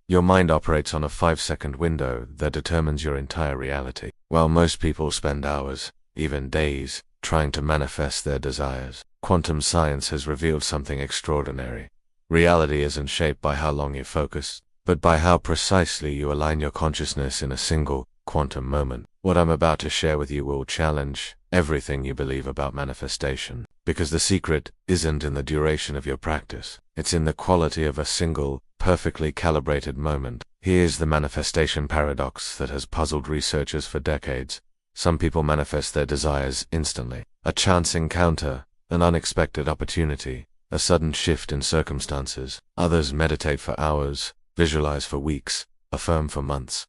Your mind operates on a 5-second window that determines your entire reality. While most people spend hours, even days, trying to manifest their desires, quantum science has revealed something extraordinary. Reality isn't shaped by how long you focus, but by how precisely you align your consciousness in a single, quantum moment. What I'm about to share with you will challenge everything you believe about manifestation, because the secret isn't in the duration of your practice. It's in the quality of a single, perfectly calibrated moment. Here's the manifestation paradox that has puzzled researchers for decades. Some people manifest their desires instantly. A chance encounter, an unexpected opportunity, a sudden shift in circumstances. Others meditate for hours, visualize for weeks, affirm for months,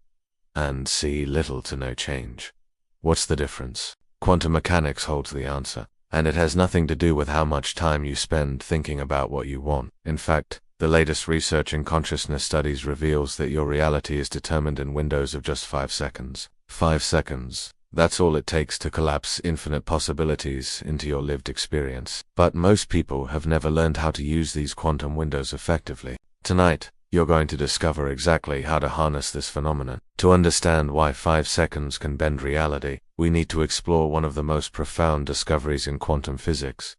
and see little to no change. What's the difference? Quantum mechanics holds the answer, and it has nothing to do with how much time you spend thinking about what you want. In fact, the latest research in consciousness studies reveals that your reality is determined in windows of just 5 seconds. 5 seconds. That's all it takes to collapse infinite possibilities into your lived experience. But most people have never learned how to use these quantum windows effectively. Tonight, you're going to discover exactly how to harness this phenomenon. To understand why 5 seconds can bend reality, we need to explore one of the most profound discoveries in quantum physics: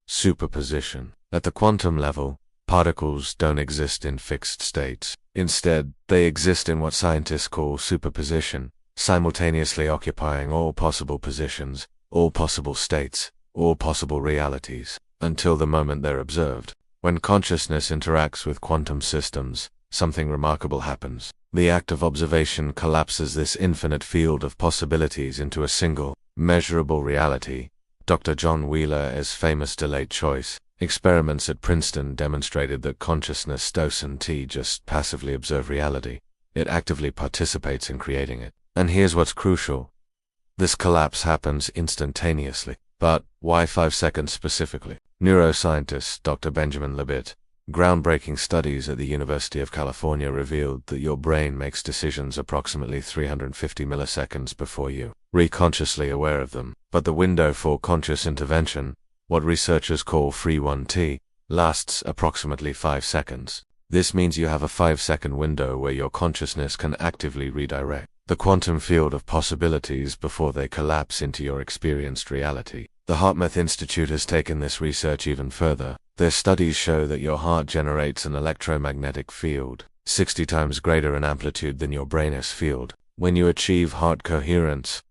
superposition. At the quantum level, particles don't exist in fixed states. Instead, they exist in what scientists call superposition, simultaneously occupying all possible positions, all possible states, all possible realities, until the moment they're observed. When consciousness interacts with quantum systems, something remarkable happens. The act of observation collapses this infinite field of possibilities into a single, measurable reality. Dr. John Wheeler's famous delayed choice experiments at Princeton demonstrated that consciousness doesn't just passively observe reality. It actively participates in creating it. And here's what's crucial. This collapse happens instantaneously. But why 5 seconds specifically? Neuroscientist Dr. Benjamin Libet, groundbreaking studies at the University of California revealed that your brain makes decisions approximately 350 milliseconds before you are consciously aware of them. But the window for conscious intervention, what researchers call free 1T, lasts approximately 5 seconds. This means you have a 5-second window where your consciousness can actively redirect the quantum field of possibilities before they collapse into your experienced reality. The HeartMath Institute has taken this research even further. Their studies show that your heart generates an electromagnetic field, 60 times greater in amplitude than your brain's field. When you achieve heart coherence,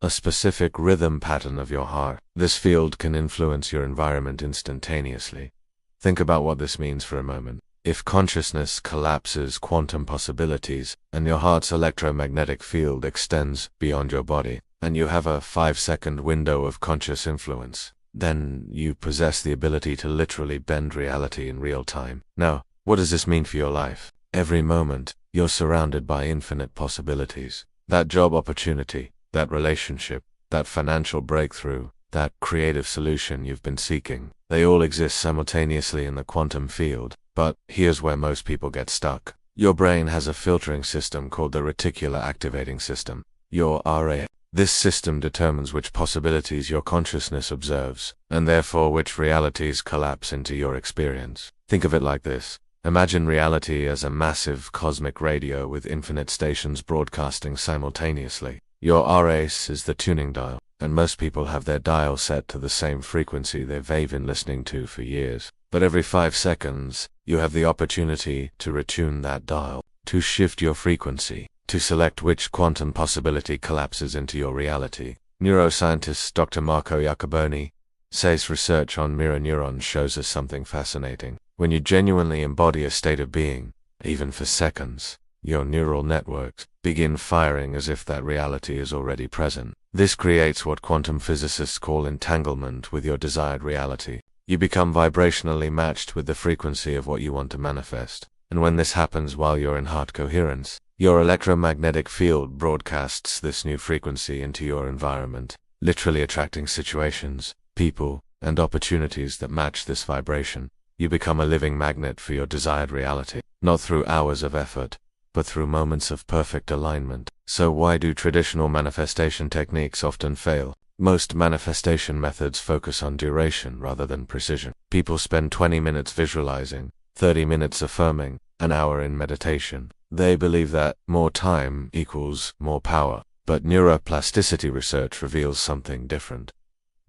a specific rhythm pattern of your heart, this field can influence your environment instantaneously. Think about what this means for a moment. If consciousness collapses quantum possibilities, and your heart's electromagnetic field extends beyond your body, and you have a 5-second window of conscious influence, then you possess the ability to literally bend reality in real time. Now, what does this mean for your life? Every moment, you're surrounded by infinite possibilities. That job opportunity, that relationship, that financial breakthrough, that creative solution you've been seeking, they all exist simultaneously in the quantum field. But here's where most people get stuck. Your brain has a filtering system called the reticular activating system, your RA. This system determines which possibilities your consciousness observes, and therefore which realities collapse into your experience. Think of it like this. Imagine reality as a massive cosmic radio with infinite stations broadcasting simultaneously. Your RAS is the tuning dial, and most people have their dial set to the same frequency they've been listening to for years. But every 5 seconds, you have the opportunity to retune that dial, to shift your frequency, to select which quantum possibility collapses into your reality. Neuroscientist Dr. Marco Iacoboni says research on mirror neurons shows us something fascinating. When you genuinely embody a state of being, even for seconds, your neural networks begin firing as if that reality is already present. This creates what quantum physicists call entanglement with your desired reality. You become vibrationally matched with the frequency of what you want to manifest. And when this happens while you're in heart coherence, your electromagnetic field broadcasts this new frequency into your environment, literally attracting situations, people, and opportunities that match this vibration. You become a living magnet for your desired reality, not through hours of effort, but through moments of perfect alignment. So why do traditional manifestation techniques often fail? Most manifestation methods focus on duration rather than precision. People spend 20 minutes visualizing, 30 minutes affirming, an hour in meditation. They believe that more time equals more power. But neuroplasticity research reveals something different.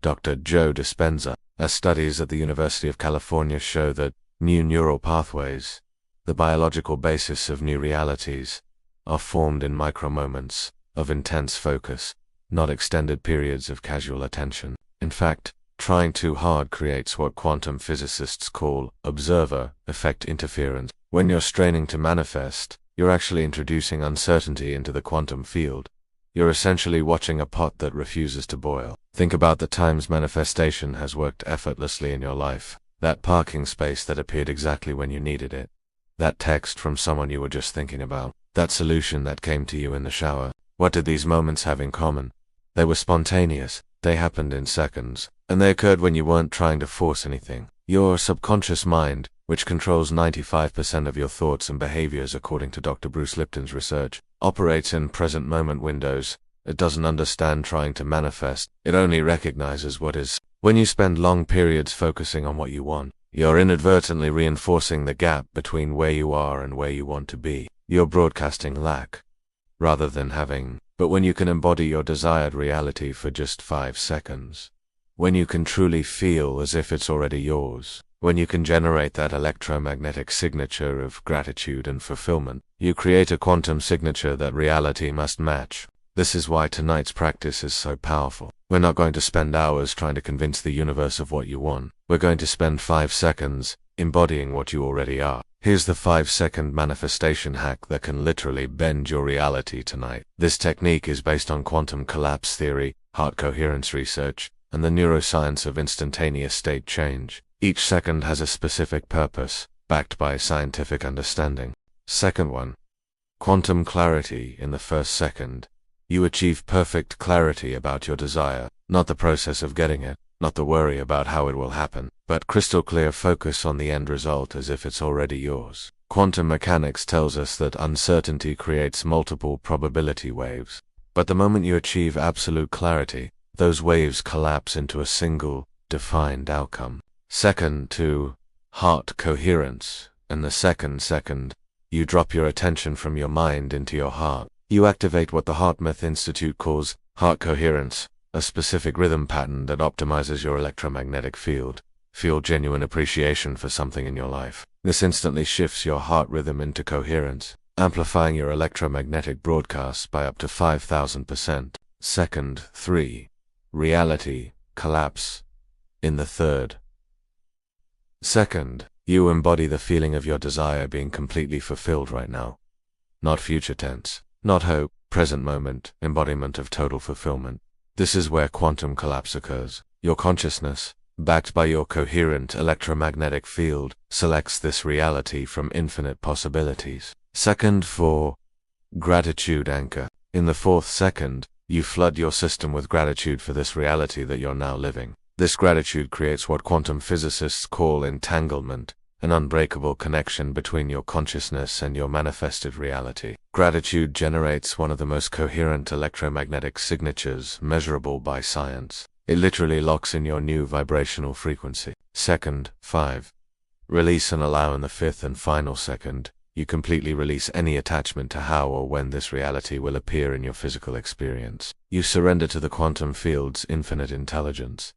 Dr. Joe Dispenza, studies at the University of California show that new neural pathways, the biological basis of new realities, are formed in micromoments of intense focus, not extended periods of casual attention. In fact, trying too hard creates what quantum physicists call observer effect interference. When you're straining to manifest, you're actually introducing uncertainty into the quantum field. You're essentially watching a pot that refuses to boil. Think about the times manifestation has worked effortlessly in your life. That parking space that appeared exactly when you needed it. That text from someone you were just thinking about. That solution that came to you in the shower. What did these moments have in common? They were spontaneous. They happened in seconds. And they occurred when you weren't trying to force anything. Your subconscious mind, which controls 95% of your thoughts and behaviors according to Dr. Bruce Lipton's research, operates in present moment windows. It doesn't understand trying to manifest. It only recognizes what is. When you spend long periods focusing on what you want, you're inadvertently reinforcing the gap between where you are and where you want to be. You're broadcasting lack, rather than having. But when you can embody your desired reality for just 5 seconds, when you can truly feel as if it's already yours, when you can generate that electromagnetic signature of gratitude and fulfillment, you create a quantum signature that reality must match. This is why tonight's practice is so powerful. We're not going to spend hours trying to convince the universe of what you want. We're going to spend 5 seconds embodying what you already are. Here's the 5-second manifestation hack that can literally bend your reality tonight. This technique is based on quantum collapse theory, heart coherence research, and the neuroscience of instantaneous state change. Each second has a specific purpose, backed by scientific understanding. Second one, quantum clarity. In the first second, you achieve perfect clarity about your desire, not the process of getting it, not the worry about how it will happen, but crystal clear focus on the end result as if it's already yours. Quantum mechanics tells us that uncertainty creates multiple probability waves, but the moment you achieve absolute clarity, those waves collapse into a single, defined outcome. Second, to heart coherence. In the second, you drop your attention from your mind into your heart. You activate what the HeartMath Institute calls heart coherence, a specific rhythm pattern that optimizes your electromagnetic field. Feel genuine appreciation for something in your life. This instantly shifts your heart rhythm into coherence, amplifying your electromagnetic broadcasts by up to 5,000%. Second, 3. Reality collapse. In the third second, you embody the feeling of your desire being completely fulfilled right now. Not future tense, not hope, present moment, embodiment of total fulfillment. This is where quantum collapse occurs. Your consciousness, backed by your coherent electromagnetic field, selects this reality from infinite possibilities. Second, 4. Gratitude anchor. In the fourth second, you flood your system with gratitude for this reality that you're now living. This gratitude creates what quantum physicists call entanglement, an unbreakable connection between your consciousness and your manifested reality. Gratitude generates one of the most coherent electromagnetic signatures measurable by science. It literally locks in your new vibrational frequency. Second, 5. Release and allow. In the fifth and final second, you completely release any attachment to how or when this reality will appear in your physical experience. You surrender to the quantum field's infinite intelligence.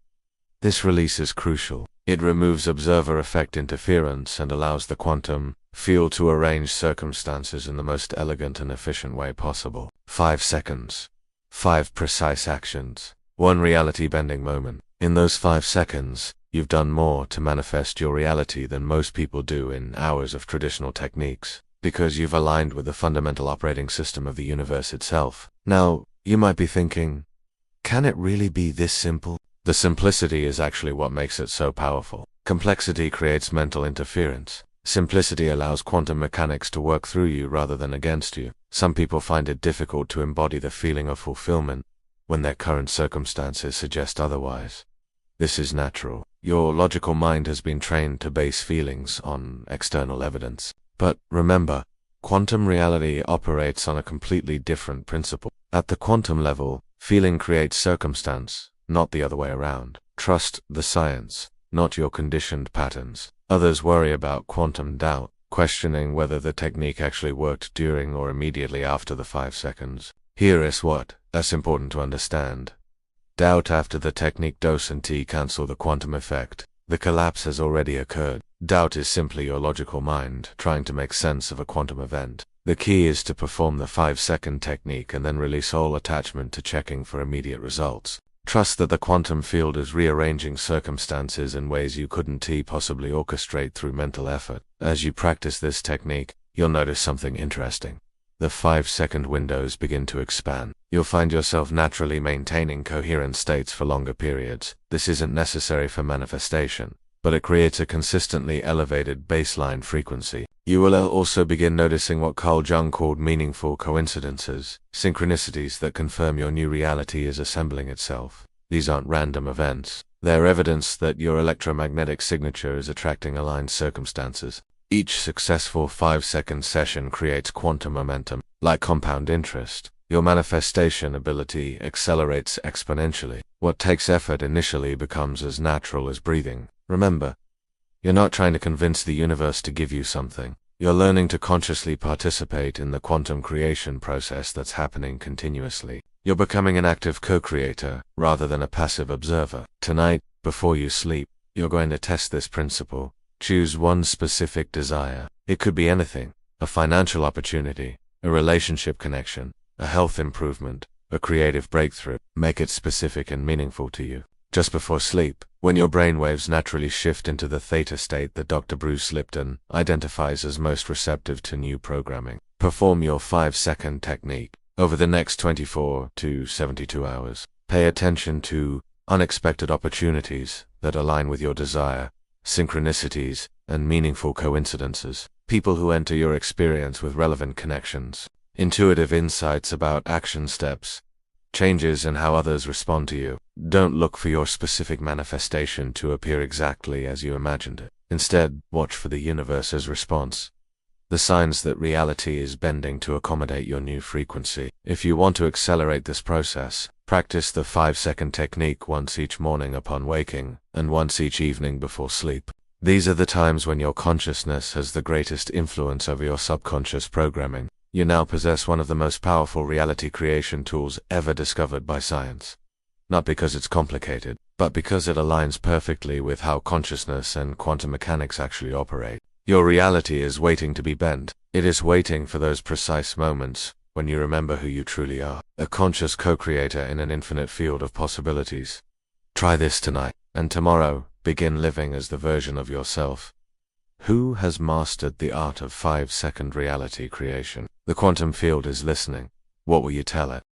This release is crucial. It removes observer effect interference and allows the quantum field to arrange circumstances in the most elegant and efficient way possible. 5 seconds. 5 precise actions. 1 reality-bending moment. In those 5 seconds, you've done more to manifest your reality than most people do in hours of traditional techniques, because you've aligned with the fundamental operating system of the universe itself. Now, you might be thinking, can it really be this simple? The simplicity is actually what makes it so powerful. Complexity creates mental interference. Simplicity allows quantum mechanics to work through you rather than against you. Some people find it difficult to embody the feeling of fulfillment when their current circumstances suggest otherwise. This is natural. Your logical mind has been trained to base feelings on external evidence. But remember, quantum reality operates on a completely different principle. At the quantum level, feeling creates circumstance, not the other way around. Trust the science, not your conditioned patterns. Others worry about quantum doubt. questioning whether the technique actually worked during or immediately after the 5 seconds. Here is that's important to understand. Doubt after the technique doesn't cancel the quantum effect. The collapse has already occurred. Doubt is simply your logical mind trying to make sense of a quantum event. The key is to perform the 5-second technique and then release all attachment to checking for immediate results. Trust that the quantum field is rearranging circumstances in ways you couldn't possibly orchestrate through mental effort. As you practice this technique, you'll notice something interesting. The 5-second windows begin to expand. You'll find yourself naturally maintaining coherent states for longer periods. This isn't necessary for manifestation, but it creates a consistently elevated baseline frequency. You will also begin noticing what Carl Jung called meaningful coincidences, synchronicities that confirm your new reality is assembling itself. These aren't random events. They're evidence that your electromagnetic signature is attracting aligned circumstances. Each successful 5-second session creates quantum momentum. Like compound interest, your manifestation ability accelerates exponentially. What takes effort initially becomes as natural as breathing. Remember, you're not trying to convince the universe to give you something. You're learning to consciously participate in the quantum creation process that's happening continuously. You're becoming an active co-creator rather than a passive observer. Tonight, before you sleep, you're going to test this principle. Choose one specific desire. It could be anything: a financial opportunity, a relationship connection, a health improvement, a creative breakthrough. Make it specific and meaningful to you. Just before sleep, when your brainwaves naturally shift into the theta state that Dr. Bruce Lipton identifies as most receptive to new programming, perform your 5-second technique. Over the next 24 to 72 hours, pay attention to unexpected opportunities that align with your desire, synchronicities, and meaningful coincidences. People who enter your experience with relevant connections, intuitive insights about action steps, changes in how others respond to you. Don't look for your specific manifestation to appear exactly as you imagined it. Instead, watch for the universe's response, the signs that reality is bending to accommodate your new frequency. If you want to accelerate this process, practice the 5-second technique once each morning upon waking, and once each evening before sleep. These are the times when your consciousness has the greatest influence over your subconscious programming. You now possess one of the most powerful reality creation tools ever discovered by science. Not because it's complicated, but because it aligns perfectly with how consciousness and quantum mechanics actually operate. Your reality is waiting to be bent. It is waiting for those precise moments when you remember who you truly are, a conscious co-creator in an infinite field of possibilities. Try this tonight, and tomorrow, begin living as the version of yourself who has mastered the art of 5-second reality creation. The quantum field is listening. What will you tell it?